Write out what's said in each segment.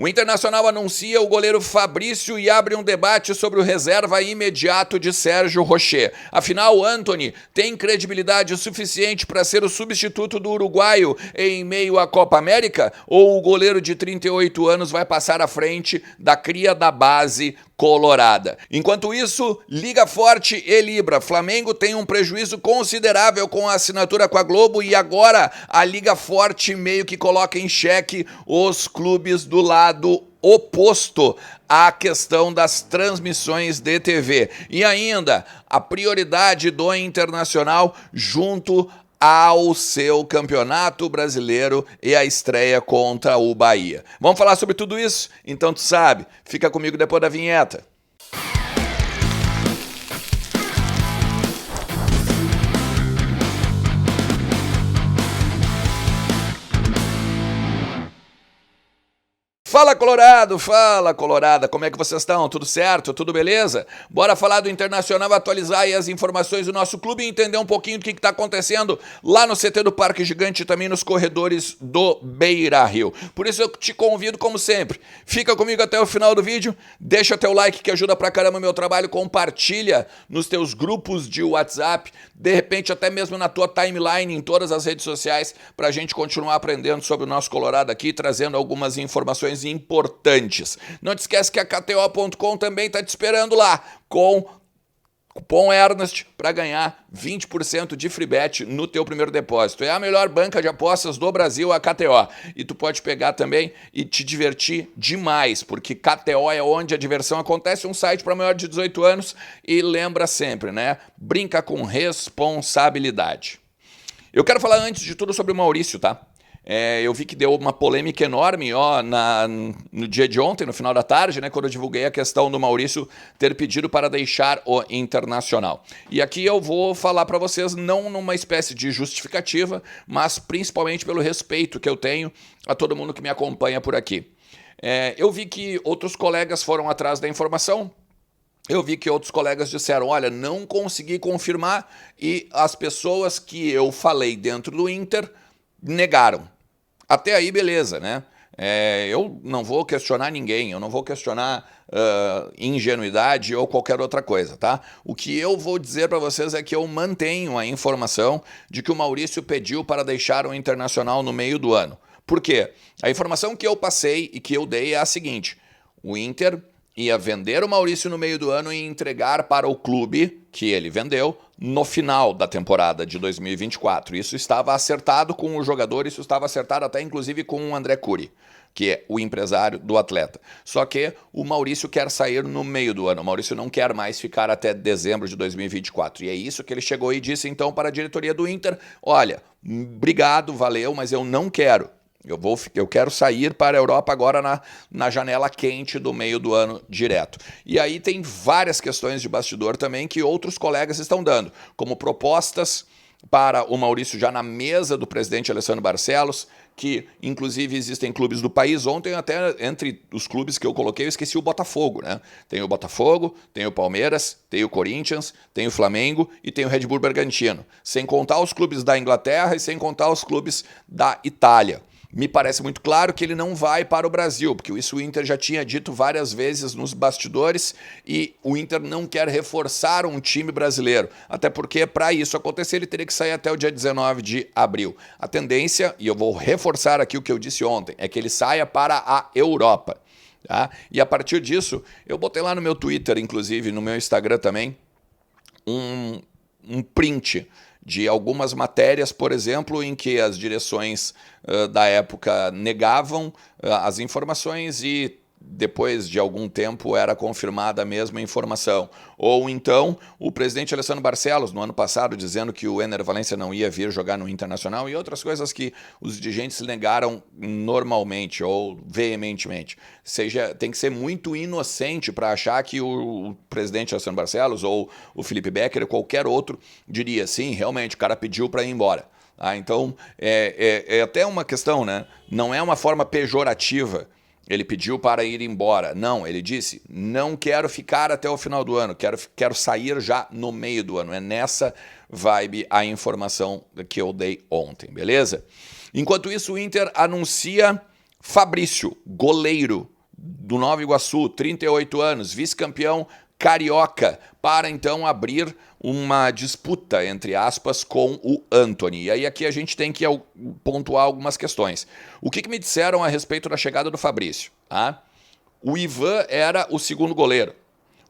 O Internacional anuncia o goleiro Fabrício e abre um debate sobre o reserva imediato de Sérgio Rocher. Afinal, Antony tem credibilidade suficiente para ser o substituto do uruguaio em meio à Copa América? Ou o goleiro de 38 anos vai passar à frente da cria da base colorada? Enquanto isso, Liga Forte e Libra. Flamengo tem um prejuízo considerável com a assinatura com a Globo e agora a Liga Forte meio que coloca em xeque os clubes do lado oposto à questão das transmissões de TV. E ainda, a prioridade do Internacional junto ao seu campeonato brasileiro e a estreia contra o Bahia. Vamos falar sobre tudo isso? Então tu sabe, fica comigo depois da vinheta. Fala Colorado, fala Colorada, como é que vocês estão? Tudo certo? Tudo beleza? Bora falar do Internacional, atualizar aí as informações do nosso clube e entender um pouquinho do que está acontecendo lá no CT do Parque Gigante e também nos corredores do Beira-Rio. Por isso eu te convido, como sempre, fica comigo até o final do vídeo, deixa teu like que ajuda pra caramba o meu trabalho, compartilha nos teus grupos de WhatsApp, de repente até mesmo na tua timeline em todas as redes sociais, pra gente continuar aprendendo sobre o nosso Colorado aqui, trazendo algumas informações importantes. Não te esquece que a KTO.com também está te esperando lá com cupom Ernest para ganhar 20% de free bet no teu primeiro depósito. É a melhor banca de apostas do Brasil, a KTO. E tu pode pegar também e te divertir demais, porque KTO é onde a diversão acontece, um site para maior de 18 anos e lembra sempre, né? Brinca com responsabilidade. Eu quero falar antes de tudo sobre o Maurício, tá? Eu vi que deu uma polêmica enorme no dia de ontem, no final da tarde, né, quando eu divulguei a questão do Maurício ter pedido para deixar o Internacional. E aqui eu vou falar para vocês não numa espécie de justificativa, mas principalmente pelo respeito que eu tenho a todo mundo que me acompanha por aqui. Eu vi que outros colegas foram atrás da informação. Eu vi que outros colegas disseram, olha, não consegui confirmar, e as pessoas que eu falei dentro do Inter negaram. Até aí, beleza, né? Eu não vou questionar ninguém, eu não vou questionar ingenuidade ou qualquer outra coisa, tá? O que eu vou dizer para vocês é que eu mantenho a informação de que o Maurício pediu para deixar o Internacional no meio do ano. Por quê? A informação que eu passei e que eu dei é a seguinte: o Inter ia vender o Maurício no meio do ano e entregar para o clube que ele vendeu no final da temporada de 2024. Isso estava acertado com o jogador, isso estava acertado até inclusive com o André Curi, que é o empresário do atleta. Só que o Maurício quer sair no meio do ano. O Maurício não quer mais ficar até dezembro de 2024. E é isso que ele chegou e disse então para a diretoria do Inter: olha, obrigado, valeu, mas eu não quero. Eu quero sair para a Europa agora na janela quente do meio do ano direto. E aí tem várias questões de bastidor também que outros colegas estão dando, como propostas para o Maurício já na mesa do presidente Alessandro Barcelos, que inclusive existem clubes do país. Ontem até entre os clubes que eu coloquei eu esqueci o Botafogo, né? Tem o Botafogo, tem o Palmeiras, tem o Corinthians, tem o Flamengo e tem o Red Bull Bragantino. Sem contar os clubes da Inglaterra e sem contar os clubes da Itália. Me parece muito claro que ele não vai para o Brasil, porque isso o Inter já tinha dito várias vezes nos bastidores e o Inter não quer reforçar um time brasileiro. Até porque, para isso acontecer, ele teria que sair até o dia 19 de abril. A tendência, e eu vou reforçar aqui o que eu disse ontem, é que ele saia para a Europa. Tá? E a partir disso, eu botei lá no meu Twitter, inclusive no meu Instagram também, um print de algumas matérias, por exemplo, em que as direções da época negavam as informações e depois de algum tempo era confirmada a mesma informação. Ou então o presidente Alessandro Barcelos, no ano passado, dizendo que o Ener Valencia não ia vir jogar no Internacional e outras coisas que os dirigentes negaram normalmente ou veementemente. Tem que ser muito inocente para achar que o presidente Alessandro Barcelos ou o Felipe Becker ou qualquer outro diria, sim, realmente, o cara pediu para ir embora. Então, é até uma questão, né? Não é uma forma pejorativa. Ele pediu para ir embora. Não, ele disse, não quero ficar até o final do ano, quero sair já no meio do ano. É nessa vibe a informação que eu dei ontem, beleza? Enquanto isso, o Inter anuncia Fabrício, goleiro do Nova Iguaçu, 38 anos, vice-campeão carioca, para então abrir uma disputa, entre aspas, com o Antony. E aí aqui a gente tem que pontuar algumas questões. O que me disseram a respeito da chegada do Fabrício? Tá? O Ivan era o segundo goleiro.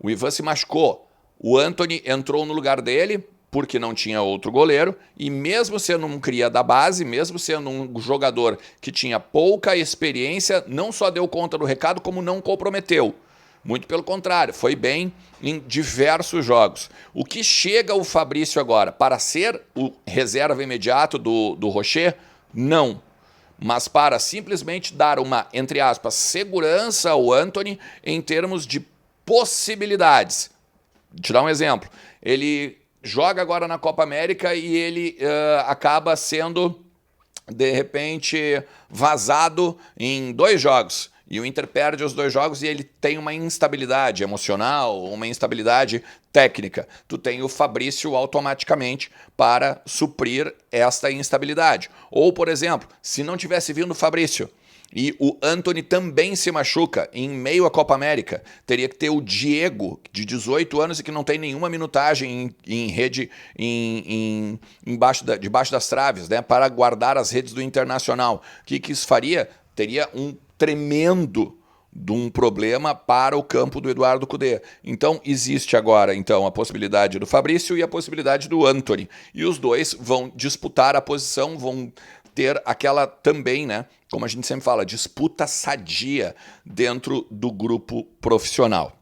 O Ivan se machucou. O Antony entrou no lugar dele, porque não tinha outro goleiro, e mesmo sendo um cria da base, mesmo sendo um jogador que tinha pouca experiência, não só deu conta do recado, como não comprometeu. Muito pelo contrário, foi bem em diversos jogos. O que chega o Fabrício agora? Para ser o reserva imediato do Rocher? Não. Mas para simplesmente dar uma, entre aspas, segurança ao Antony em termos de possibilidades. Vou te dar um exemplo. Ele joga agora na Copa América e ele acaba sendo, de repente, vazado em 2 jogos. E o Inter perde os 2 jogos e ele tem uma instabilidade emocional, uma instabilidade técnica. Tu tem o Fabrício automaticamente para suprir esta instabilidade. Ou, por exemplo, se não tivesse vindo o Fabrício e o Antony também se machuca em meio à Copa América, teria que ter o Diego, de 18 anos e que não tem nenhuma minutagem em rede, debaixo das traves, né, para guardar as redes do Internacional. O que isso faria? Teria um tremendo de um problema para o campo do Eduardo Cudê. Então, existe agora a possibilidade do Fabrício e a possibilidade do Antony. E os dois vão disputar a posição, vão ter aquela também, né, como a gente sempre fala, disputa sadia dentro do grupo profissional.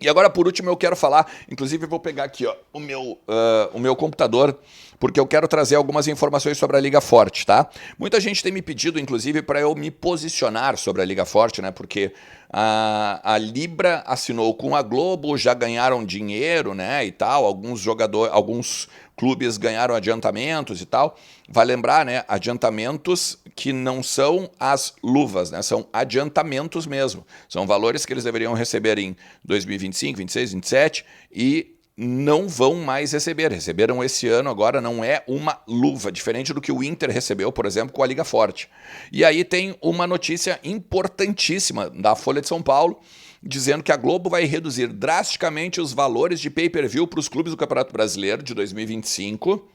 E agora, por último, eu quero falar, inclusive eu vou pegar aqui o meu computador, porque eu quero trazer algumas informações sobre a Liga Forte, tá? Muita gente tem me pedido, inclusive, para eu me posicionar sobre a Liga Forte, né? Porque a Libra assinou com a Globo, já ganharam dinheiro, né? E tal, alguns clubes ganharam adiantamentos e tal. Vai lembrar, né? Adiantamentos que não são as luvas, né? São adiantamentos mesmo. São valores que eles deveriam receber em 2025, 26, 27 e não vão mais receber. Receberam esse ano, agora não é uma luva, diferente do que o Inter recebeu, por exemplo, com a Liga Forte. E aí tem uma notícia importantíssima da Folha de São Paulo, dizendo que a Globo vai reduzir drasticamente os valores de pay-per-view para os clubes do Campeonato Brasileiro de 2025,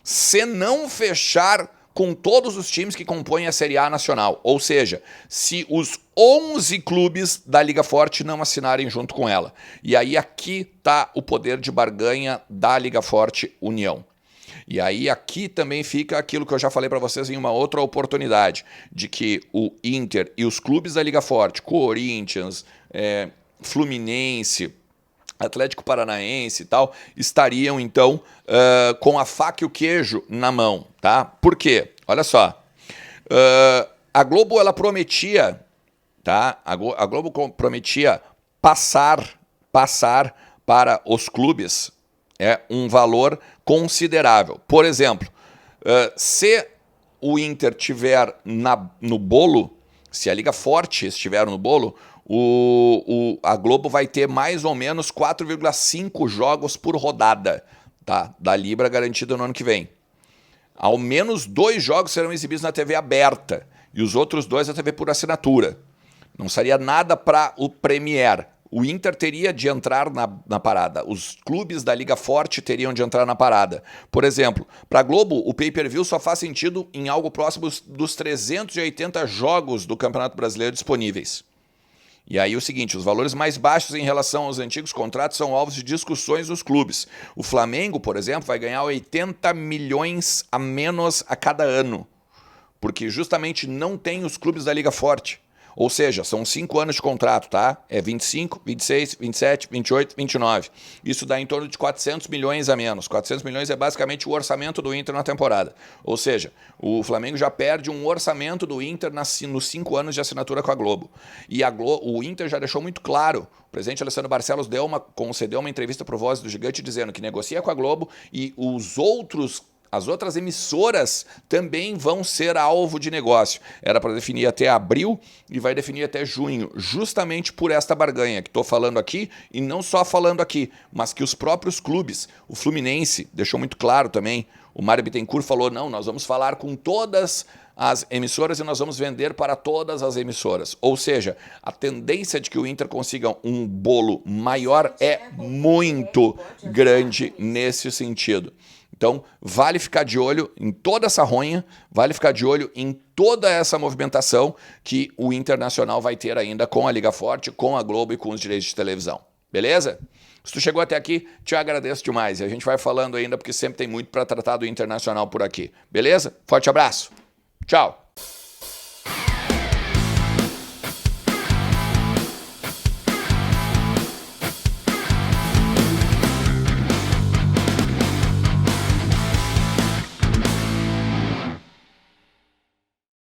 se não fechar com todos os times que compõem a Série A nacional. Ou seja, se os 11 clubes da Liga Forte não assinarem junto com ela. E aí aqui está o poder de barganha da Liga Forte União. E aí aqui também fica aquilo que eu já falei para vocês em uma outra oportunidade, de que o Inter e os clubes da Liga Forte, Corinthians, Fluminense, Atlético Paranaense e tal, estariam então com a faca e o queijo na mão, tá? Por quê? Olha só, a Globo ela prometia, tá? A Globo prometia passar para os clubes um valor considerável. Por exemplo, se o Inter tiver no bolo, se a Liga Forte estiver no bolo, a Globo vai ter mais ou menos 4,5 jogos por rodada, tá? Da Libra garantida no ano que vem. Ao menos 2 jogos serão exibidos na TV aberta e os outros 2 na TV por assinatura. Não seria nada para o Premier. O Inter teria de entrar na parada. Os clubes da Liga Forte teriam de entrar na parada. Por exemplo, para a Globo, o pay-per-view só faz sentido em algo próximo dos 380 jogos do Campeonato Brasileiro disponíveis. E aí o seguinte, os valores mais baixos em relação aos antigos contratos são alvos de discussões dos clubes. O Flamengo, por exemplo, vai ganhar 80 milhões a menos a cada ano, porque justamente não tem os clubes da Liga Forte. Ou seja, são 5 anos de contrato, tá? É 25, 26, 27, 28, 29. Isso dá em torno de 400 milhões a menos. 400 milhões é basicamente o orçamento do Inter na temporada. Ou seja, o Flamengo já perde um orçamento do Inter nos 5 anos de assinatura com a Globo. E o Inter já deixou muito claro. O presidente Alessandro Barcelos concedeu uma entrevista para o Voz do Gigante dizendo que negocia com a Globo e as outras emissoras também vão ser alvo de negócio. Era para definir até abril e vai definir até junho, justamente por esta barganha que estou falando aqui, e não só falando aqui, mas que os próprios clubes, o Fluminense deixou muito claro também, o Mário Bittencourt falou, não, nós vamos falar com todas as emissoras e nós vamos vender para todas as emissoras. Ou seja, a tendência de que o Inter consiga um bolo maior é muito grande nesse sentido. Então, vale ficar de olho em toda essa ronha, vale ficar de olho em toda essa movimentação que o Internacional vai ter ainda com a Liga Forte, com a Globo e com os direitos de televisão. Beleza? Se tu chegou até aqui, te agradeço demais. E a gente vai falando ainda, porque sempre tem muito para tratar do Internacional por aqui. Beleza? Forte abraço. Tchau.